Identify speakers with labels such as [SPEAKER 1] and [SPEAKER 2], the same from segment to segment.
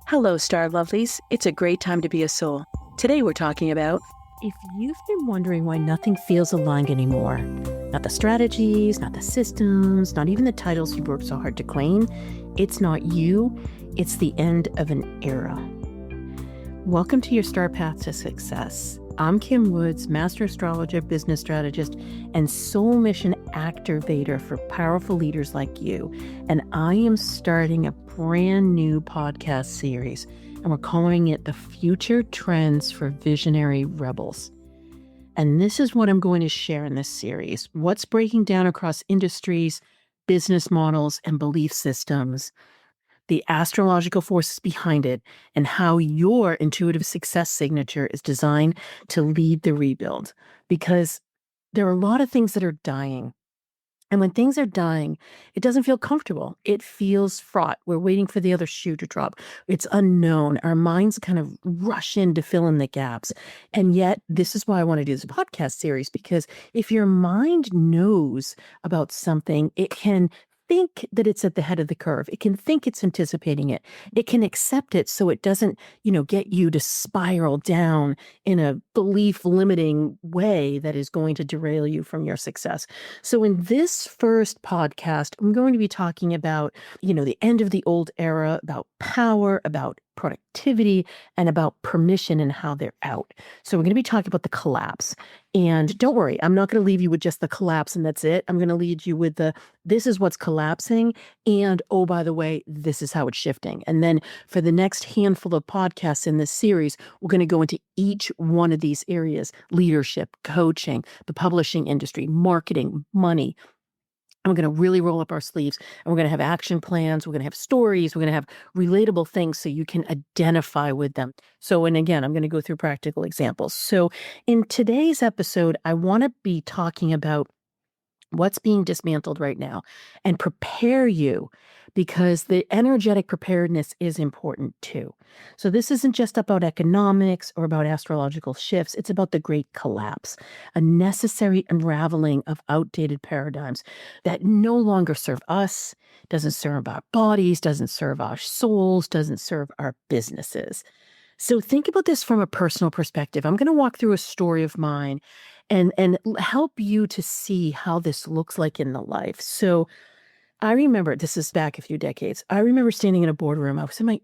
[SPEAKER 1] Hello, Star Lovelies. It's a great time to be a soul. Today we're talking about
[SPEAKER 2] if you've been wondering why nothing feels aligned anymore, not the strategies, not the systems, not even the titles you worked so hard to claim, it's not you, it's the end of an era. Welcome to your Star Path to Success. I'm Kim Woods, Master Astrologer, Business Strategist, and Soul Mission Activator for powerful leaders like you. And I am starting a brand new podcast series, and we're calling it The Future Trends for Visionary Rebels. And this is what I'm going to share in this series. What's breaking down across industries, business models, and belief systems, the astrological forces behind it, and how your intuitive success signature is designed to lead the rebuild. Because there are a lot of things that are dying. And when things are dying, it doesn't feel comfortable. It feels fraught. We're waiting for the other shoe to drop. It's unknown. Our minds kind of rush in to fill in the gaps. And yet, this is why I want to do this podcast series, because if your mind knows about something, it can think that it's at the head of the curve. It can think it's anticipating it. It can accept it so it doesn't, get you to spiral down in a belief limiting way that is going to derail you from your success. So in this first podcast, I'm going to be talking about, the end of the old era, about power, about productivity, and about permission and how they're out. So we're going to be talking about the collapse. And don't worry, I'm not going to leave you with just the collapse and that's it. I'm going to lead you with this is what's collapsing. And oh, by the way, this is how it's shifting. And then for the next handful of podcasts in this series, we're going to go into each one of these areas: leadership, coaching, the publishing industry, marketing, money. And we're going to really roll up our sleeves, and we're going to have action plans. We're going to have stories. We're going to have relatable things so you can identify with them. So, and again, I'm going to go through practical examples. So in today's episode, I want to be talking about what's being dismantled right now and prepare you, because the energetic preparedness is important too. So this isn't just about economics or about astrological shifts. It's about the great collapse, a necessary unraveling of outdated paradigms that no longer serve us, doesn't serve our bodies, doesn't serve our souls, doesn't serve our businesses. So think about this from a personal perspective. I'm going to walk through a story of mine and help you to see how this looks like in the life. So I remember, this is back a few decades, I remember standing in a boardroom. I was in my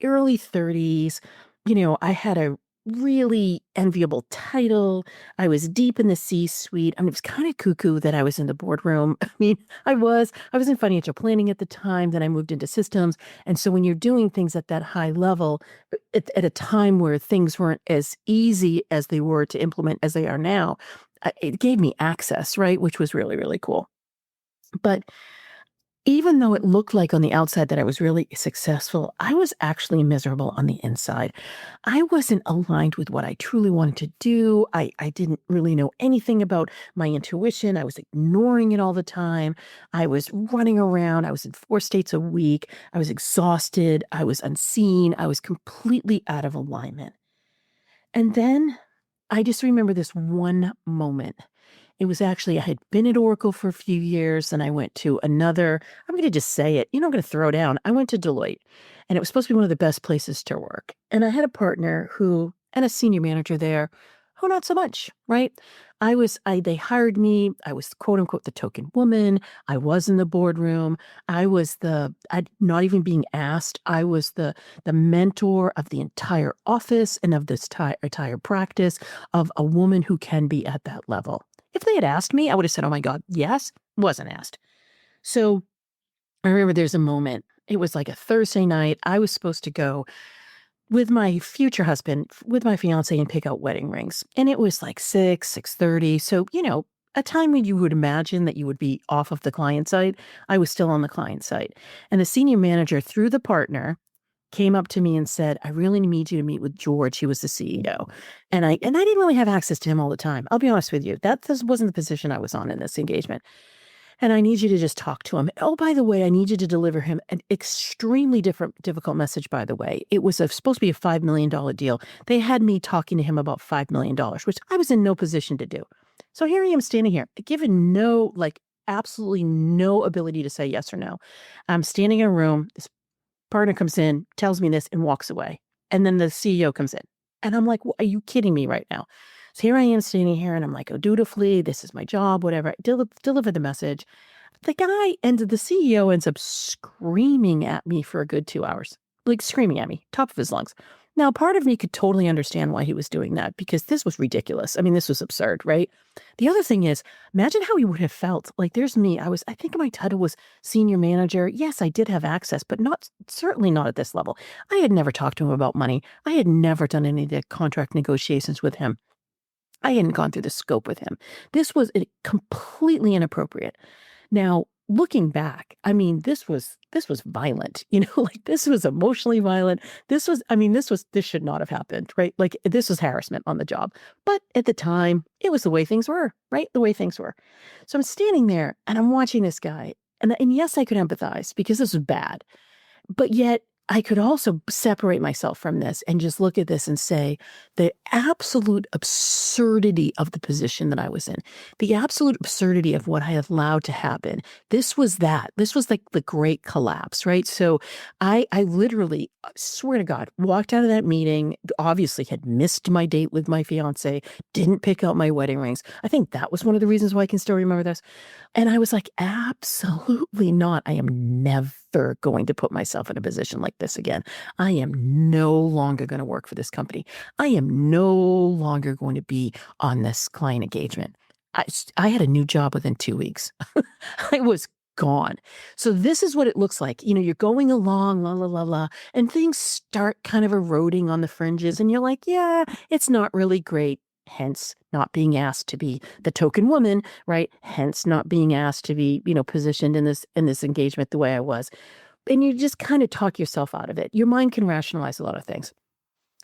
[SPEAKER 2] early 30s. I had a really enviable title. I was deep in the C-suite. I mean, it was kind of cuckoo that I was in the boardroom. I mean, I was in financial planning at the time. Then I moved into systems. And so when you're doing things at that high level, at a time where things weren't as easy as they were to implement as they are now, it gave me access, right? Which was really, really cool. But even though it looked like on the outside that I was really successful, I was actually miserable on the inside. I wasn't aligned with what I truly wanted to do. I didn't really know anything about my intuition. I was ignoring it all the time. I was running around. I was in 4 states a week. I was exhausted. I was unseen. I was completely out of alignment. And then I just remember this one moment. It was actually, I had been at Oracle for a few years, and I went to another, I'm going to just say it, I'm going to throw down. I went to Deloitte, and it was supposed to be one of the best places to work. And I had a partner and a senior manager there who not so much, right? They hired me. I was quote unquote the token woman. I was in the boardroom. I not even being asked. I was the mentor of the entire office and of this entire practice of a woman who can be at that level. If they had asked me, I would have said, oh my God, yes, wasn't asked. So I remember there's a moment, it was like a Thursday night. I was supposed to go with my future husband, with my fiance, and pick out wedding rings. And it was like 6:30. So, a time when you would imagine that you would be off of the client side. I was still on the client side. And the senior manager, through the partner, came up to me and said, I really need you to meet with George. He was the CEO. And I didn't really have access to him all the time. I'll be honest with you. Wasn't the position I was on in this engagement. And I need you to just talk to him. Oh, by the way, I need you to deliver him an extremely difficult message, by the way. It was supposed to be a $5 million deal. They had me talking to him about $5 million, which I was in no position to do. So here I am standing here, given absolutely no ability to say yes or no. I'm standing in a room. This partner comes in, tells me this, and walks away. And then the CEO comes in. And I'm like, well, are you kidding me right now? So here I am standing here, and I'm like, oh, dutifully, this is my job, whatever. I deliver the message. The CEO ends up screaming at me for a good 2 hours, like screaming at me, top of his lungs. Now, part of me could totally understand why he was doing that, because this was ridiculous. I mean, this was absurd, right? The other thing is, imagine how he would have felt. Like, there's me. I think my title was senior manager. Yes, I did have access, but certainly not at this level. I had never talked to him about money. I had never done any of the contract negotiations with him. I hadn't gone through the scope with him. This was completely inappropriate. Now, looking back, I mean, this was violent, like this was emotionally violent. This should not have happened, right? Like this was harassment on the job. But at the time, it was the way things were, right? The way things were. So I'm standing there and I'm watching this guy. And yes, I could empathize because this was bad. But yet I could also separate myself from this and just look at this and say the absolute absurdity of the position that I was in, the absolute absurdity of what I had allowed to happen. This was like the great collapse, right? So I literally, I swear to God, walked out of that meeting, obviously had missed my date with my fiance, didn't pick out my wedding rings. I think that was one of the reasons why I can still remember this. And I was like, absolutely not. I am never going to put myself in a position like this again. I am no longer going to work for this company. I am no longer going to be on this client engagement. I had a new job within 2 weeks. I was gone. So this is what it looks like. You're going along, la, la, la, la, and things start kind of eroding on the fringes. And you're like, yeah, it's not really great. Hence not being asked to be the token woman, right? Hence not being asked to be, positioned in this engagement the way I was. And you just kind of talk yourself out of it. Your mind can rationalize a lot of things.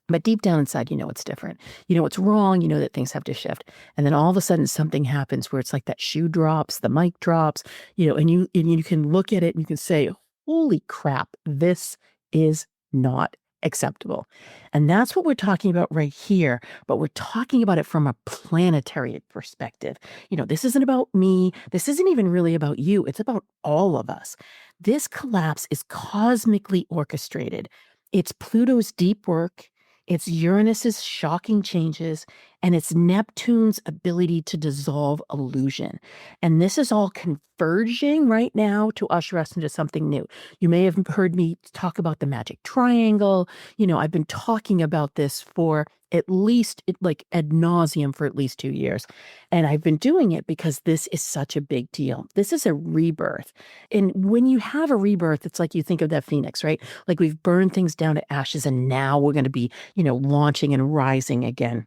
[SPEAKER 2] But deep down inside, it's different. You know it's wrong. You know that things have to shift. And then all of a sudden something happens where it's like that shoe drops, the mic drops, and you can look at it and you can say, holy crap, this is not acceptable. And that's what we're talking about right here. But we're talking about it from a planetary perspective. This isn't about me. This isn't even really about you. It's about all of us. This collapse is cosmically orchestrated. It's Pluto's deep work. It's Uranus's shocking changes, and it's Neptune's ability to dissolve illusion. And this is all converging right now to usher us into something new. You may have heard me talk about the magic triangle. I've been talking about this for at least ad nauseum for at least 2 years. And I've been doing it because this is such a big deal. This is a rebirth. And when you have a rebirth, it's like you think of that phoenix, right? Like we've burned things down to ashes and now we're going to be, launching and rising again.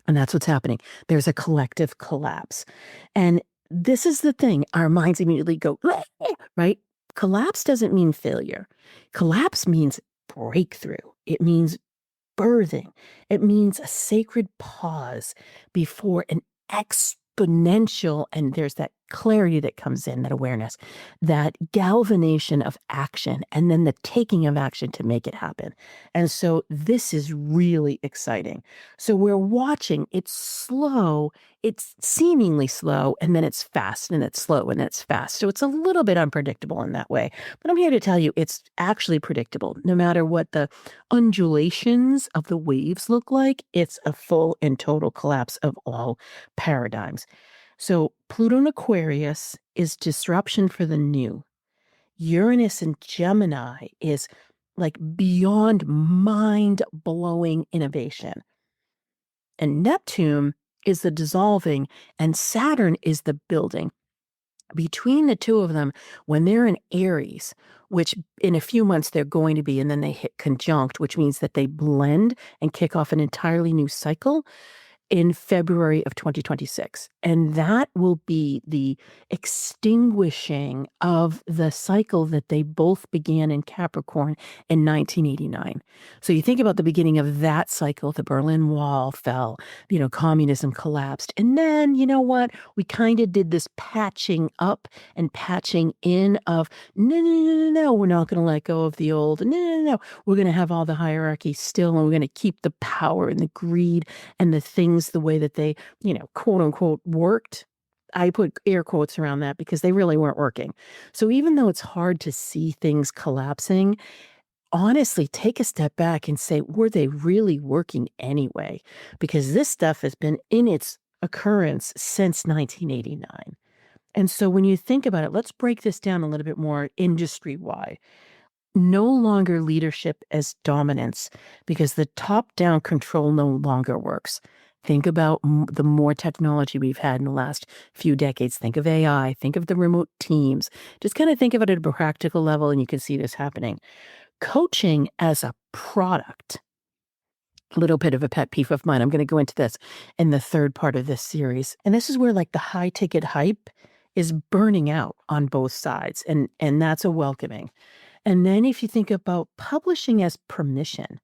[SPEAKER 2] And that's what's happening. There's a collective collapse. And this is the thing. Our minds immediately go, right? Collapse doesn't mean failure. Collapse means breakthrough. It means birthing. It means a sacred pause before an exponential, and there's that clarity that comes in, that awareness, that galvanization of action, and then the taking of action to make it happen. And so this is really exciting. So we're watching, it's slow, it's seemingly slow, and then it's fast, and it's slow, and it's fast. So it's a little bit unpredictable in that way. But I'm here to tell you it's actually predictable. No matter what the undulations of the waves look like, it's a full and total collapse of all paradigms. So Pluto in Aquarius is disruption for the new. Uranus in Gemini is like beyond mind-blowing innovation. And Neptune is the dissolving, and Saturn is the building. Between the two of them, when they're in Aries, which in a few months they're going to be, and then they hit conjunct, which means that they blend and kick off an entirely new cycle in February of 2026. And that will be the extinguishing of the cycle that they both began in Capricorn in 1989. So you think about the beginning of that cycle, the Berlin Wall fell, communism collapsed. And then, you know what? We kind of did this patching up and patching in of, no, we're not going to let go of the old. No, we're going to have all the hierarchy still, and we're going to keep the power and the greed and the things the way that they, quote unquote, worked. I put air quotes around that because they really weren't working. So even though it's hard to see things collapsing, honestly take a step back and say, were they really working anyway? Because this stuff has been in its occurrence since 1989. And so when you think about it, let's break this down a little bit more industry-wide. No longer leadership as dominance because the top-down control no longer works. Think about the more technology we've had in the last few decades. Think of AI, think of the remote teams. Just kind of think of it at a practical level, and you can see this happening. Coaching as a product, a little bit of a pet peeve of mine. I'm going to go into this in the third part of this series. And this is where like the high ticket hype is burning out on both sides. And that's a welcoming. And then if you think about publishing as permission,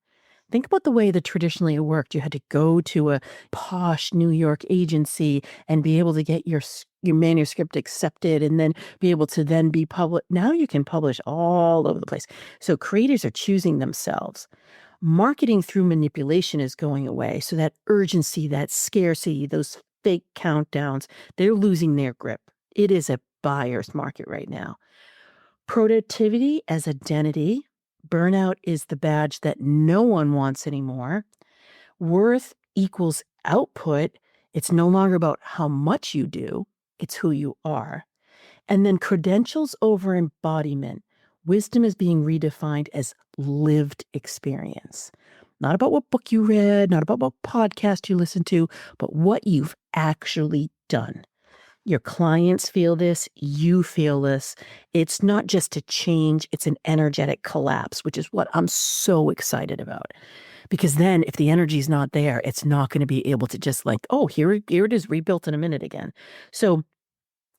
[SPEAKER 2] think about the way that traditionally it worked. You had to go to a posh New York agency and be able to get your manuscript accepted and then be able to then be published. Now you can publish all over the place. So creators are choosing themselves. Marketing through manipulation is going away. So that urgency, that scarcity, those fake countdowns, they're losing their grip. It is a buyer's market right now. Productivity as identity. Burnout is the badge that no one wants anymore. Worth equals output. It's no longer about how much you do, it's who you are. And then credentials over embodiment. Wisdom is being redefined as lived experience. Not about what book you read, not about what podcast you listened to, but what you've actually done. Your clients feel this, you feel this. It's not just a change, it's an energetic collapse, which is what I'm so excited about. Because then if the energy is not there, it's not going to be able to just like, oh, here it is rebuilt in a minute again. So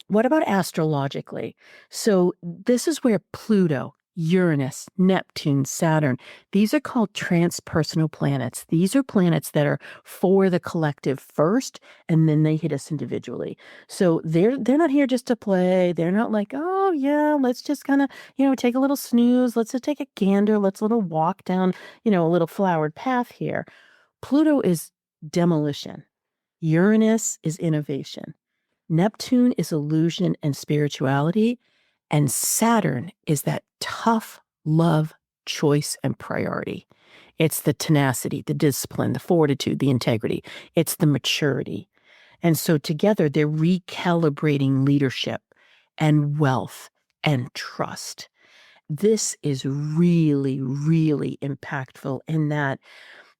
[SPEAKER 2] what about astrologically? So this is where Pluto, Uranus, Neptune, Saturn, these are called transpersonal planets. These are planets that are for the collective first, and then they hit us individually. So they're not here just to play. They're not like, oh yeah, let's just kind of, take a little snooze. Let's just take a gander. Let's a little walk down, a little flowered path here. Pluto is demolition. Uranus is innovation. Neptune is illusion and spirituality, and Saturn is that tough love, choice, and priority. It's the tenacity, the discipline, the fortitude, the integrity. It's the maturity. And so together they're recalibrating leadership and wealth and trust. This is really, really impactful in that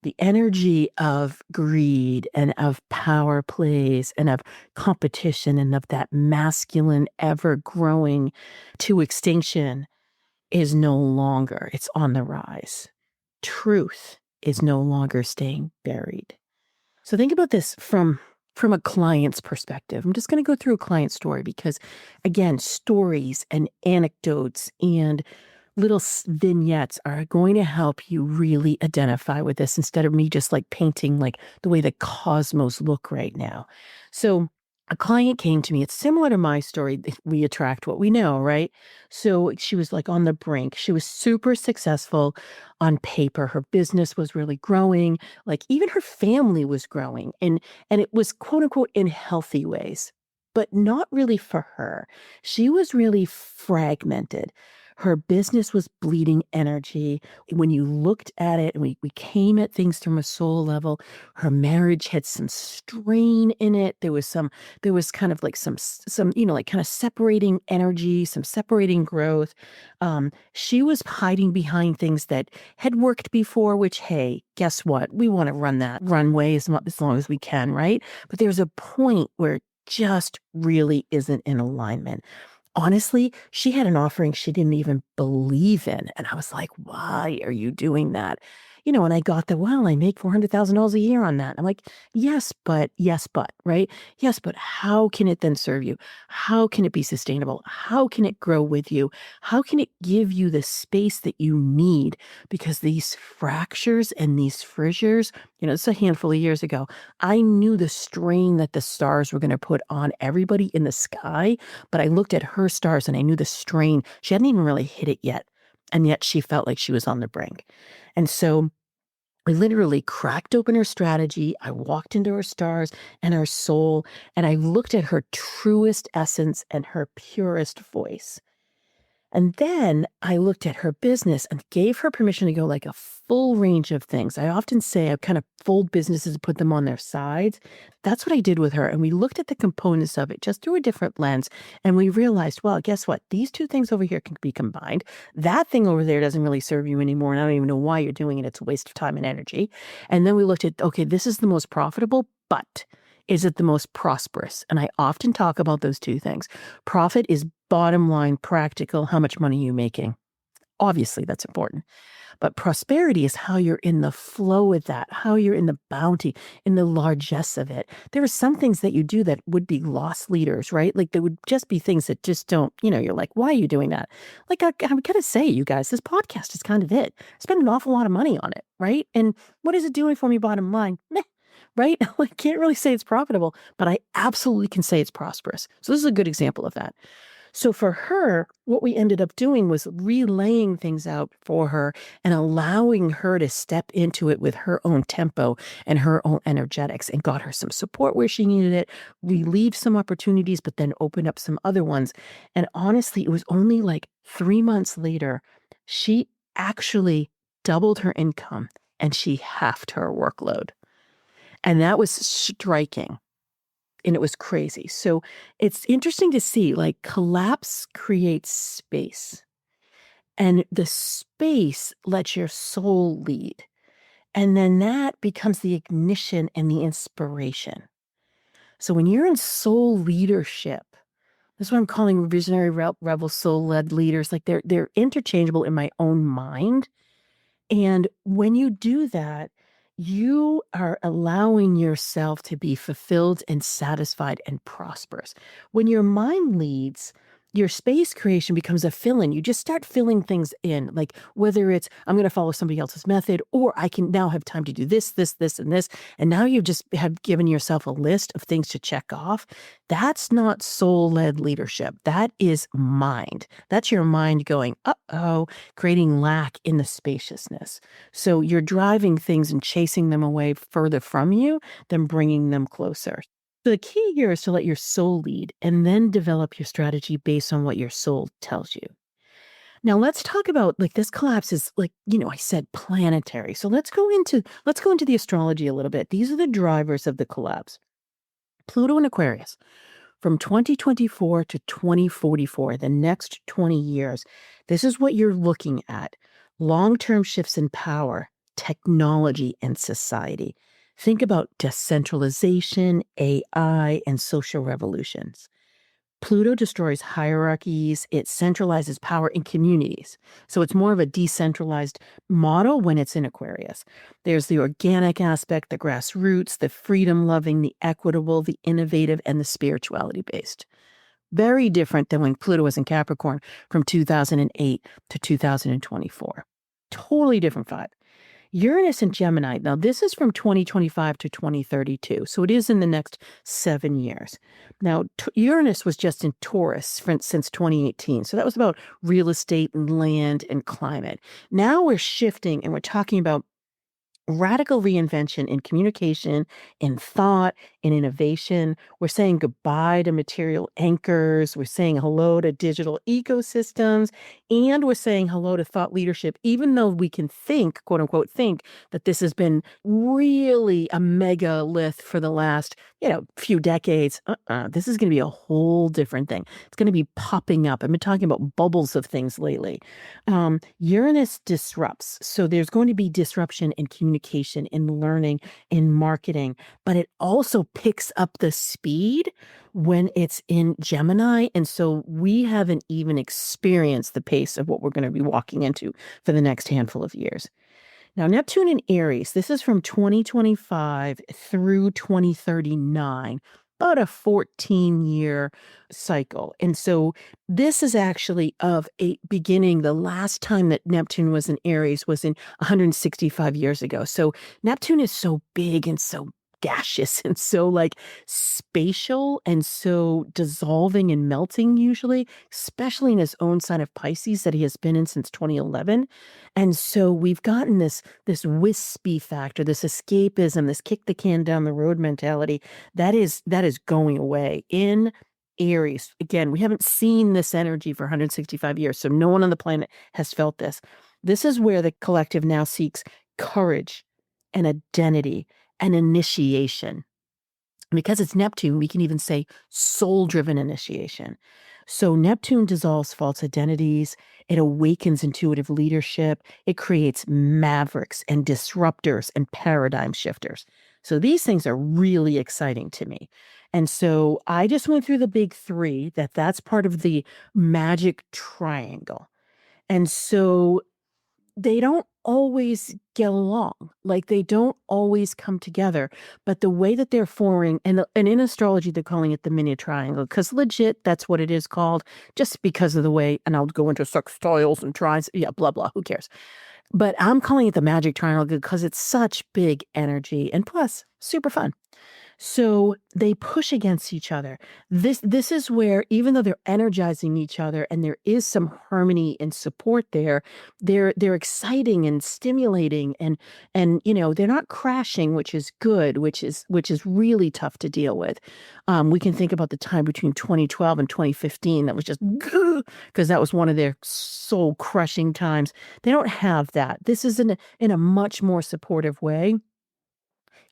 [SPEAKER 2] the energy of greed and of power plays and of competition and of that masculine ever growing to extinction is no longer, it's on the rise. Truth is no longer staying buried. So think about this from a client's perspective. I'm just going to go through a client story because, again, stories and anecdotes and little vignettes are going to help you really identify with this instead of me just like painting like the way the cosmos look right now. So a client came to me. It's similar to my story. We attract what we know, right? So she was like on the brink. She was super successful on paper. Her business was really growing. Like even her family was growing, and it was quote unquote in healthy ways, but not really for her. She was really fragmented. Her business was bleeding energy. When you looked at it, and we came at things from a soul level, her marriage had some strain in it. There was kind of like some, like kind of separating energy, some separating growth. She was hiding behind things that had worked before, which, hey, guess what? We want to run that runway as long as we can, right? But there's a point where it just really isn't in alignment. Honestly, she had an offering she didn't even believe in. And I was like, why are you doing that? And I got the, well, I make $400,000 a year on that. I'm like, yes, but, right? Yes, but how can it then serve you? How can it be sustainable? How can it grow with you? How can it give you the space that you need? Because these fractures and these fissures, it's a handful of years ago. I knew the strain that the stars were going to put on everybody in the sky, but I looked at her stars and I knew the strain. She hadn't even really hit it yet. And yet she felt like she was on the brink. And so I literally cracked open her strategy. I walked into her stars and her soul, and I looked at her truest essence and her purest voice. And then I looked at her business and gave her permission to go like a full range of things. I often say I kind of fold businesses and put them on their sides. That's what I did with her. And we looked at the components of it just through a different lens. And we realized, well, guess what? These two things over here can be combined. That thing over there doesn't really serve you anymore. And I don't even know why you're doing it. It's a waste of time and energy. And then we looked at, okay, this is the most profitable, but is it the most prosperous? And I often talk about those two things. Profit is bottom line, practical, how much money are you making? Obviously, that's important. But prosperity is how you're in the flow with that, how you're in the bounty, in the largesse of it. There are some things that you do that would be lost leaders, right? Like there would just be things that just don't, you're like, why are you doing that? Like I'm going to say, you guys, this podcast is kind of it. I spend an awful lot of money on it, right? And what is it doing for me bottom line? Meh. Right? I can't really say it's profitable, but I absolutely can say it's prosperous. So this is a good example of that. So for her, what we ended up doing was relaying things out for her and allowing her to step into it with her own tempo and her own energetics, and got her some support where she needed it, relieved some opportunities, but then opened up some other ones. And honestly, it was only like 3 months later, she actually doubled her income and she halved her workload. And that was striking. And it was crazy. So it's interesting to see, like, collapse creates space. And the space lets your soul lead. And then that becomes the ignition and the inspiration. So when you're in soul leadership, that's what I'm calling visionary rebel soul-led leaders. Like they're interchangeable in my own mind. And when you do that, you are allowing yourself to be fulfilled and satisfied and prosperous. When your mind leads, your space creation becomes a fill-in. You just start filling things in, like whether it's, I'm going to follow somebody else's method, or I can now have time to do this, this, this, and this. And now you just have given yourself a list of things to check off. That's not soul-led leadership. That is mind. That's your mind going, uh-oh, creating lack in the spaciousness. So you're driving things and chasing them away further from you than bringing them closer. So the key here is to let your soul lead and then develop your strategy based on what your soul tells you. Now let's talk about, like, this collapse is like, I said planetary. So let's go into the astrology a little bit. These are the drivers of the collapse. Pluto in Aquarius. From 2024 to 2044, the next 20 years, this is what you're looking at. Long-term shifts in power, technology, and society. Think about decentralization, AI, and social revolutions. Pluto destroys hierarchies. It centralizes power in communities. So it's more of a decentralized model when it's in Aquarius. There's the organic aspect, the grassroots, the freedom-loving, the equitable, the innovative, and the spirituality-based. Very different than when Pluto was in Capricorn from 2008 to 2024. Totally different vibe. Uranus and Gemini. Now, this is from 2025 to 2032. So it is in the next 7 years. Now, Uranus was just in Taurus since 2018. So that was about real estate and land and climate. Now we're shifting and we're talking about radical reinvention in communication, in thought, in innovation. We're saying goodbye to material anchors. We're saying hello to digital ecosystems. And we're saying hello to thought leadership, even though we can think, quote unquote, think that this has been really a megalith for the last, few decades. This is going to be a whole different thing. It's going to be popping up. I've been talking about bubbles of things lately. Uranus disrupts. So there's going to be disruption in communication, in learning, in marketing, but it also picks up the speed when it's in Gemini. And so we haven't even experienced the pace of what we're going to be walking into for the next handful of years. Now, Neptune in Aries, this is from 2025 through 2039, about a 14-year cycle. And so this is actually of a beginning. The last time that Neptune was in Aries was in 165 years ago. So Neptune is so big and so gaseous and so like spatial and so dissolving and melting usually, especially in his own sign of Pisces that he has been in since 2011. And so we've gotten this wispy factor, this escapism, this kick the can down the road mentality that is going away in Aries. Again, we haven't seen this energy for 165 years, so no one on the planet has felt this. This is where the collective now seeks courage and identity and initiation. Because it's Neptune, we can even say soul-driven initiation. So Neptune dissolves false identities. It awakens intuitive leadership. It creates mavericks and disruptors and paradigm shifters. So these things are really exciting to me. And so I just went through the big three, that's part of the magic triangle. And so they don't always get along. Like, they don't always come together. But the way that they're forming, and in astrology, they're calling it the mini triangle, because legit, that's what it is called, just because of the way, and I'll go into sextiles and trines, yeah, blah, blah, who cares? But I'm calling it the magic triangle because it's such big energy, and plus, super fun. So they push against each other. This is where, even though they're energizing each other and there is some harmony and support there, they're exciting and stimulating, and they're not crashing, which is good, which is really tough to deal with. We can think about the time between 2012 and 2015 that was just because that was one of their soul crushing times. They don't have that. This is in a much more supportive way.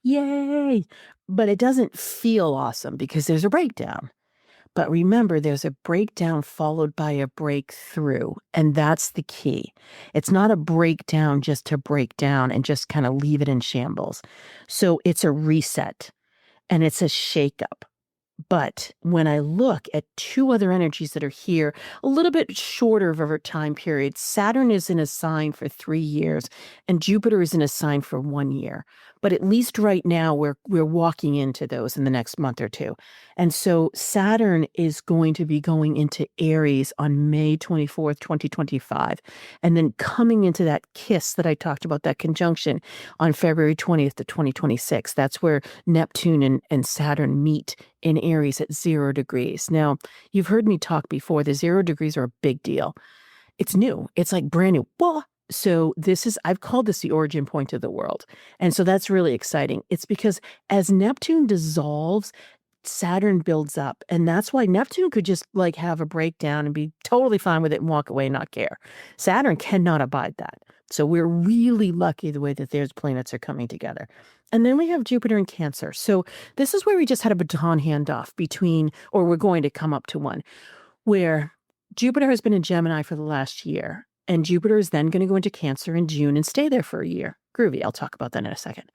[SPEAKER 2] Yay! But it doesn't feel awesome because there's a breakdown. But remember, there's a breakdown followed by a breakthrough, and that's the key. It's not a breakdown just to break down and just kind of leave it in shambles. So it's a reset and it's a shakeup. But when I look at two other energies that are here, a little bit shorter of a time period, Saturn is in a sign for 3 years and Jupiter is in a sign for 1 year. But at least right now, we're walking into those in the next month or two. And so Saturn is going to be going into Aries on May 24th, 2025, and then coming into that kiss that I talked about, that conjunction, on February 20th to 2026. That's where Neptune and Saturn meet in Aries at 0 degrees. Now, you've heard me talk before. The 0 degrees are a big deal. It's new. It's like brand new. Whoa. So I've called this the origin point of the world. And so that's really exciting. It's because as Neptune dissolves, Saturn builds up. And that's why Neptune could just like have a breakdown and be totally fine with it and walk away and not care. Saturn cannot abide that. So we're really lucky the way that those planets are coming together. And then we have Jupiter in Cancer. So this is where we just had a baton handoff or we're going to come up to one, where Jupiter has been in Gemini for the last year. And Jupiter is then going to go into Cancer in June and stay there for a year. Groovy. I'll talk about that in a second.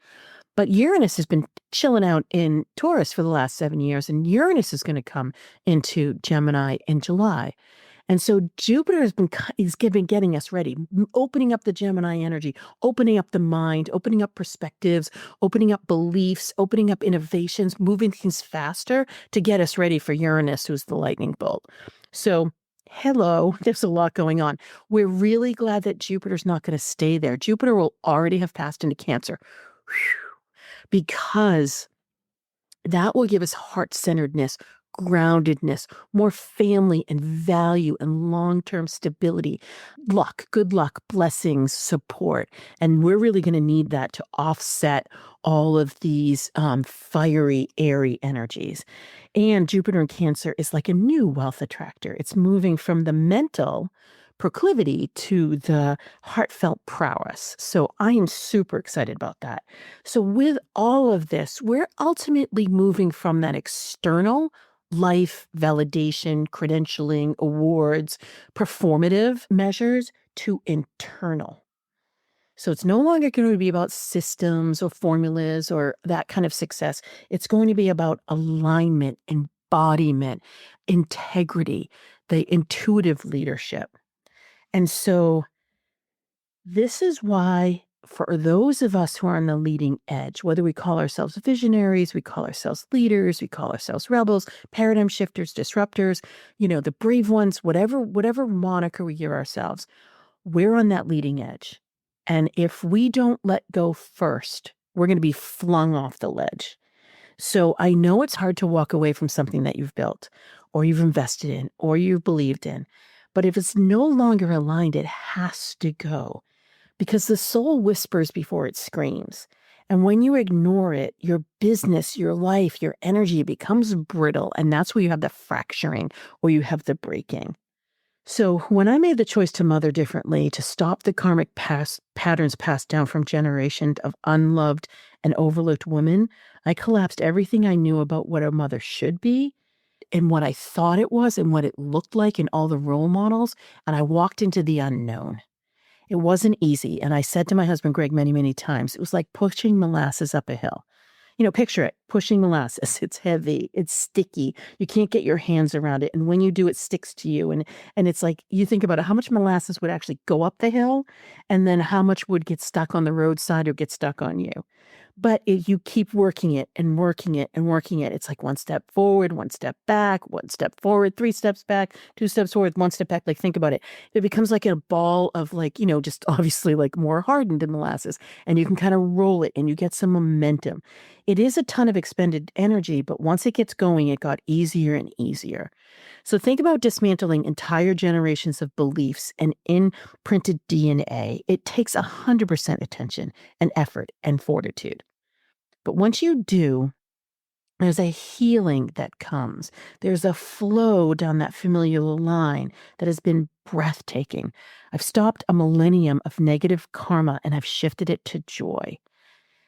[SPEAKER 2] But Uranus has been chilling out in Taurus for the last 7 years, and Uranus is going to come into Gemini in July. And so Jupiter has been getting us ready, opening up the Gemini energy, opening up the mind, opening up perspectives, opening up beliefs, opening up innovations, moving things faster to get us ready for Uranus, who's the lightning bolt. So hello, there's a lot going on. We're really glad that Jupiter's not going to stay there. Jupiter will already have passed into Cancer. Because that will give us heart-centeredness, groundedness, more family and value and long-term stability, good luck, blessings, support. And we're really going to need that to offset all of these fiery, airy energies. And Jupiter in Cancer is like a new wealth attractor. It's moving from the mental proclivity to the heartfelt prowess. So I am super excited about that. So with all of this, we're ultimately moving from that external life validation, credentialing, awards, performative measures to internal. So it's no longer going to be about systems or formulas or that kind of success. It's going to be about alignment, embodiment, integrity, the intuitive leadership. And so this is why, for those of us who are on the leading edge, whether we call ourselves visionaries, we call ourselves leaders, we call ourselves rebels, paradigm shifters, disruptors, the brave ones, whatever moniker we give ourselves, we're on that leading edge. And if we don't let go first, we're going to be flung off the ledge. So I know it's hard to walk away from something that you've built or you've invested in or you've believed in. But if it's no longer aligned, it has to go, because the soul whispers before it screams. And when you ignore it, your business, your life, your energy becomes brittle. And that's where you have the fracturing or you have the breaking. So when I made the choice to mother differently, to stop the karmic patterns passed down from generations of unloved and overlooked women, I collapsed everything I knew about what a mother should be and what I thought it was and what it looked like in all the role models. And I walked into the unknown. It wasn't easy. And I said to my husband, Greg, many, many times, it was like pushing molasses up a hill. Picture it, pushing molasses. It's heavy, it's sticky. You can't get your hands around it. And when you do, it sticks to you. And it's like, you think about it, how much molasses would actually go up the hill? And then how much would get stuck on the roadside or get stuck on you? But if you keep working it and working it and working it, it's like one step forward, one step back, one step forward, 3 steps back, 2 steps forward, 1 step back. Like, think about it. It becomes like a ball of just obviously like more hardened in molasses, and you can kind of roll it and you get some momentum. It is a ton of expended energy, but once it gets going, it got easier and easier. So think about dismantling entire generations of beliefs and imprinted DNA. It takes 100% attention and effort and fortitude. But once you do, there's a healing that comes. There's a flow down that familial line that has been breathtaking. I've stopped a millennium of negative karma and I've shifted it to joy.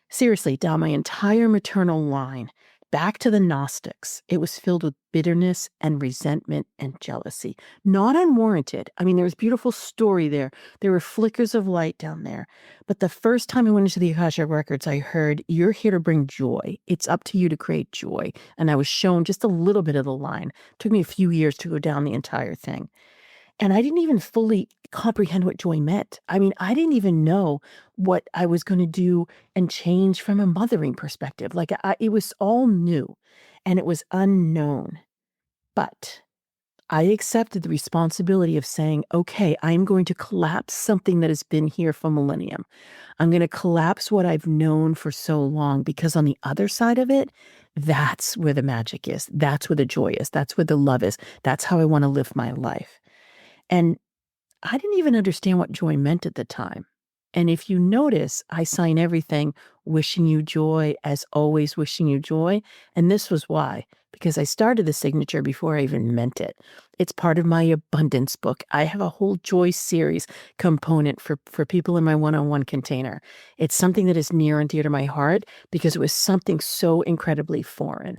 [SPEAKER 2] Seriously, down my entire maternal line, back to the Gnostics, it was filled with bitterness and resentment and jealousy. Not unwarranted. I mean, there was beautiful story there. There were flickers of light down there. But the first time I went into the Akashic Records, I heard, you're here to bring joy. It's up to you to create joy. And I was shown just a little bit of the line. It took me a few years to go down the entire thing. And I didn't even fully comprehend what joy meant. I mean, I didn't even know what I was going to do and change from a mothering perspective. Like, it was all new and it was unknown. But I accepted the responsibility of saying, okay, I'm going to collapse something that has been here for millennium. I'm going to collapse what I've known for so long, because on the other side of it, that's where the magic is. That's where the joy is. That's where the love is. That's how I want to live my life. And I didn't even understand what joy meant at the time. And if you notice, I sign everything wishing you joy, as always wishing you joy. And this was why, because I started the signature before I even meant it. It's part of my abundance book. I have a whole joy series component for people in my one-on-one container. It's something that is near and dear to my heart because it was something so incredibly foreign.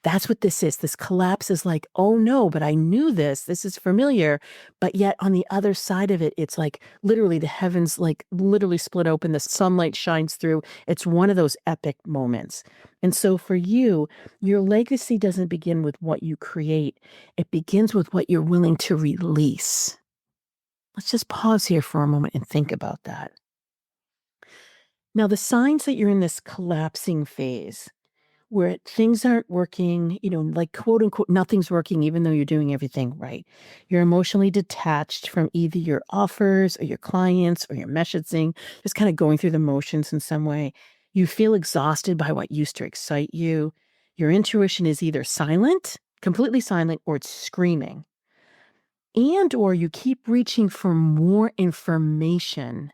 [SPEAKER 2] That's what this is. This collapse is like, oh no, but I knew this. This is familiar. But yet on the other side of it, it's like literally the heavens like literally split open. The sunlight shines through. It's one of those epic moments. And so for you, your legacy doesn't begin with what you create. It begins with what you're willing to release. Let's just pause here for a moment and think about that. Now, the signs that you're in this collapsing phase, where things aren't working, like quote unquote, nothing's working, even though you're doing everything right. You're emotionally detached from either your offers or your clients or your messaging, just kind of going through the motions in some way. You feel exhausted by what used to excite you. Your intuition is either silent, completely silent, or it's screaming. Or you keep reaching for more information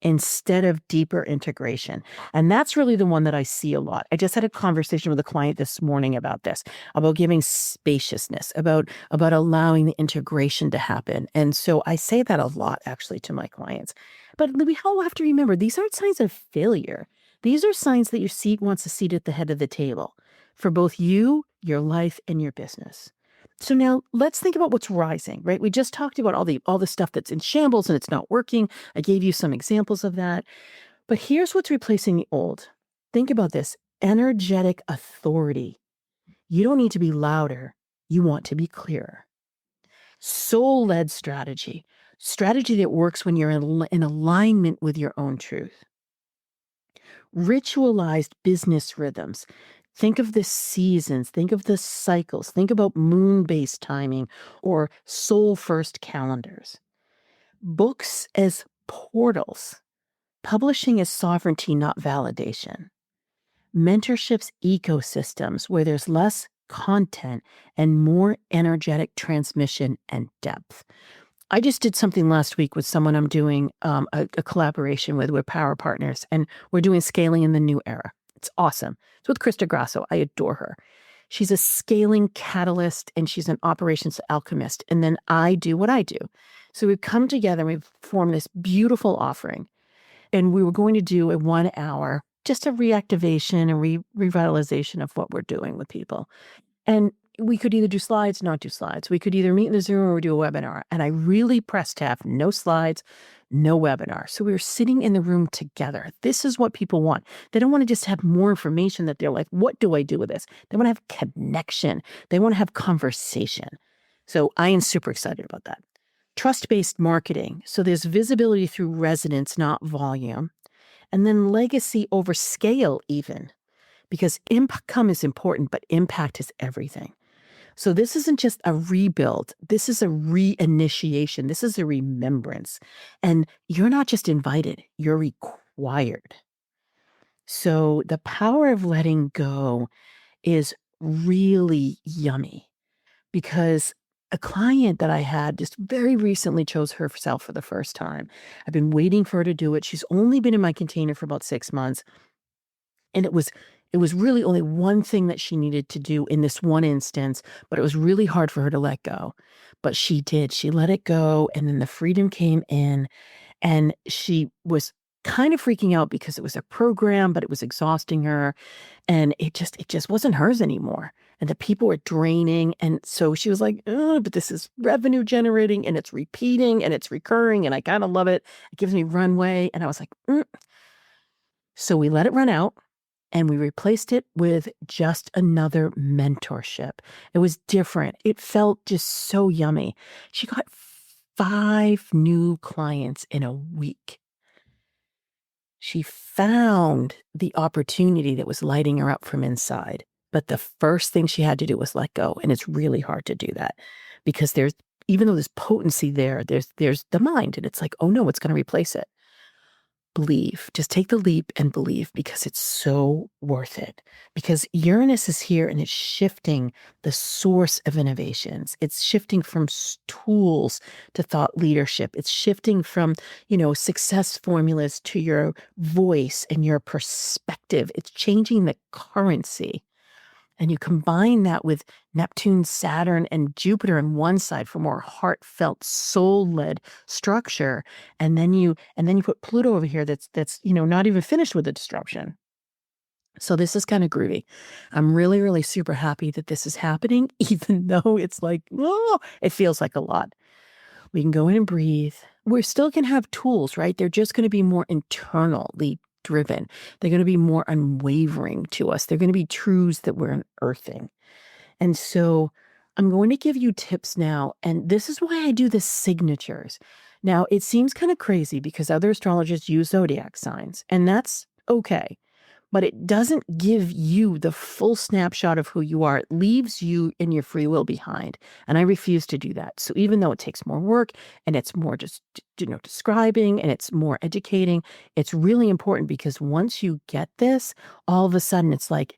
[SPEAKER 2] instead of deeper integration. And that's really the one that I see a lot. I just had a conversation with a client this morning about this, about giving spaciousness, about allowing the integration to happen. And so I say that a lot actually to my clients. But we all have to remember, these aren't signs of failure. These are signs that your seat wants a seat at the head of the table for both you, your life, and your business. So now let's think about what's rising, right? We just talked about all the stuff that's in shambles and it's not working. I gave you some examples of that. But here's what's replacing the old. Think about this: energetic authority. You don't need to be louder. You want to be clearer. Soul-led strategy. Strategy that works when you're in alignment with your own truth. Ritualized business rhythms. Think of the seasons, think of the cycles, think about moon-based timing or soul-first calendars. Books as portals, publishing as sovereignty, not validation. Mentorships ecosystems where there's less content and more energetic transmission and depth. I just did something last week with someone I'm doing a collaboration with. We're power partners, and we're doing scaling in the new era. It's awesome. It's with Krista Grasso. I adore her. She's a scaling catalyst, and she's an operations alchemist. And then I do what I do. So we've come together and we've formed this beautiful offering. And we were going to do a 1 hour, just a reactivation and revitalization of what we're doing with people. And we could either do slides, not do slides. We could either meet in the Zoom or do a webinar. And I really pressed to have no slides, no webinar. So we were sitting in the room together. This is what people want. They don't want to just have more information that they're like, what do I do with this? They want to have connection. They want to have conversation. So I am super excited about that. Trust-based marketing. So there's visibility through resonance, not volume. And then legacy over scale even. Because income is important, but impact is everything. So this isn't just a rebuild. This is a reinitiation. This is a remembrance. And you're not just invited, you're required. So the power of letting go is really yummy because a client that I had just very recently chose herself for the first time. I've been waiting for her to do it. She's only been in my container for about 6 months. And it was really only one thing that she needed to do in this one instance, but it was really hard for her to let go. But she did. She let it go, and then the freedom came in, and she was kind of freaking out because it was a program, but it was exhausting her, and it just wasn't hers anymore. And the people were draining, and so she was like, "Oh, but this is revenue generating, and it's repeating, and it's recurring, and I kind of love it. It gives me runway." And I was like, "Mm." So we let it run out. And we replaced it with just another mentorship. It was different. It felt just so yummy. She got 5 new clients in a week. She found the opportunity that was lighting her up from inside. But the first thing she had to do was let go. And it's really hard to do that because even though there's potency there, there's the mind. And it's like, oh no, it's going to replace it. Believe. Just take the leap and believe because it's so worth it. Because Uranus is here and it's shifting the source of innovations. It's shifting from tools to thought leadership. It's shifting from, success formulas to your voice and your perspective. It's changing the currency. And you combine that with Neptune, Saturn, and Jupiter on one side for more heartfelt, soul-led structure. And then you put Pluto over here that's not even finished with the disruption. So this is kind of groovy. I'm really, really super happy that this is happening, even though it's like, oh, it feels like a lot. We can go in and breathe. We still can have tools, right? They're just going to be more internally driven. They're going to be more unwavering to us. They're going to be truths that we're unearthing. And so I'm going to give you tips now. And this is why I do the signatures. Now, it seems kind of crazy because other astrologers use zodiac signs, and that's okay. But it doesn't give you the full snapshot of who you are. It leaves you and your free will behind. And I refuse to do that. So even though it takes more work and it's more just, describing and it's more educating, it's really important because once you get this, all of a sudden it's like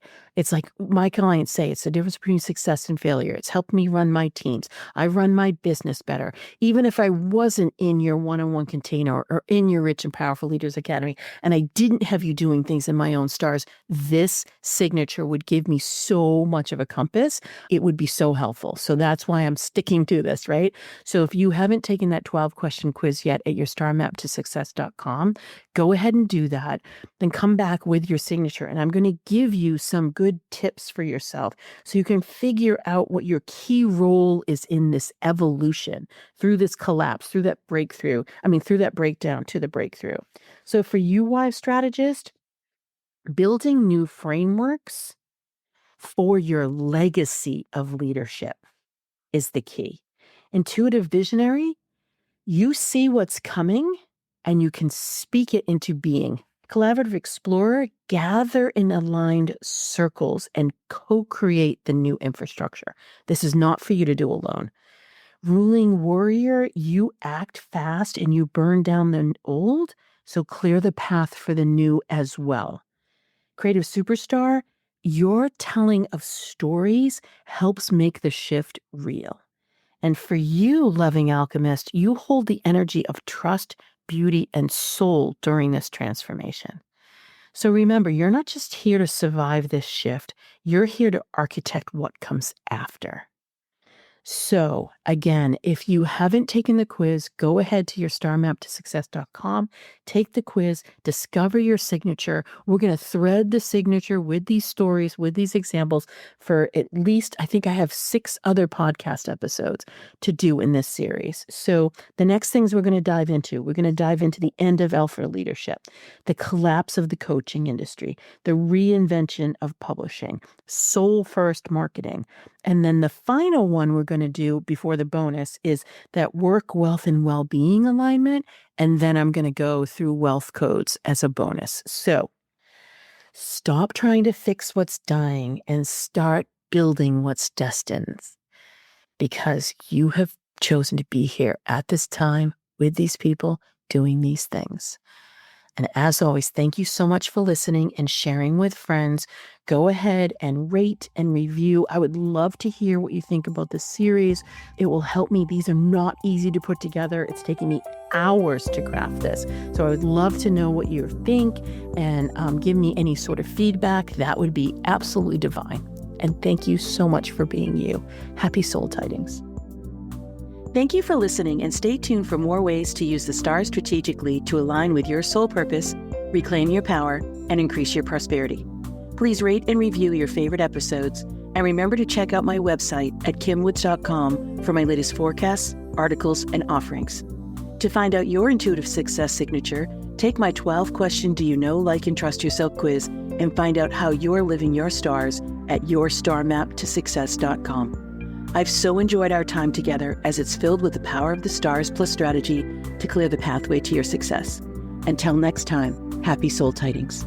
[SPEAKER 2] my clients say, it's the difference between success and failure. It's helped me run my teams. I run my business better. Even if I wasn't in your one-on-one container or in your Rich and Powerful Leaders Academy, and I didn't have you doing things in my own stars, this signature would give me so much of a compass. It would be so helpful. So that's why I'm sticking to this, right? So if you haven't taken that 12-question quiz yet at yourstarmaptosuccess.com, go ahead and do that. Then come back with your signature. And I'm going to give you some good tips for yourself so you can figure out what your key role is in this evolution through this collapse, through that through that breakdown to the breakthrough. So for you, wife strategist, building new frameworks for your legacy of leadership is the key. Intuitive visionary, you see what's coming and you can speak it into being. Collaborative explorer, gather in aligned circles and co-create the new infrastructure. This is not for you to do alone. Ruling warrior, you act fast and you burn down the old, so clear the path for the new as well. Creative superstar, your telling of stories helps make the shift real. And for you, loving alchemist, you hold the energy of trust, beauty, and soul during this transformation. So remember, you're not just here to survive this shift, you're here to architect what comes after. So again, if you haven't taken the quiz, go ahead to your starmaptosuccess.com, take the quiz, discover your signature. We're going to thread the signature with these stories, with these examples for at least, I think I have 6 other podcast episodes to do in this series. So the next things we're going to dive into the end of alpha leadership, the collapse of the coaching industry, the reinvention of publishing, soul first marketing. And then the final one we're going to do before the bonus is that work, wealth, and well-being alignment. And then I'm going to go through wealth codes as a bonus. So stop trying to fix what's dying and start building what's destined, because you have chosen to be here at this time with these people doing these things. And as always, thank you so much for listening and sharing with friends. Go ahead and rate and review. I would love to hear what you think about this series. It will help me. These are not easy to put together. It's taken me hours to craft this. So I would love to know what you think and give me any sort of feedback. That would be absolutely divine. And thank you so much for being you. Happy soul tidings.
[SPEAKER 1] Thank you for listening, and stay tuned for more ways to use the stars strategically to align with your soul purpose, reclaim your power, and increase your prosperity. Please rate and review your favorite episodes, and remember to check out my website at kimwoods.com for my latest forecasts, articles, and offerings. To find out your intuitive success signature, take my 12-question Do You Know, Like, and Trust Yourself quiz and find out how you're living your stars at yourstarmaptosuccess.com. I've so enjoyed our time together, as it's filled with the power of the stars plus strategy to clear the pathway to your success. Until next time, happy soul tidings.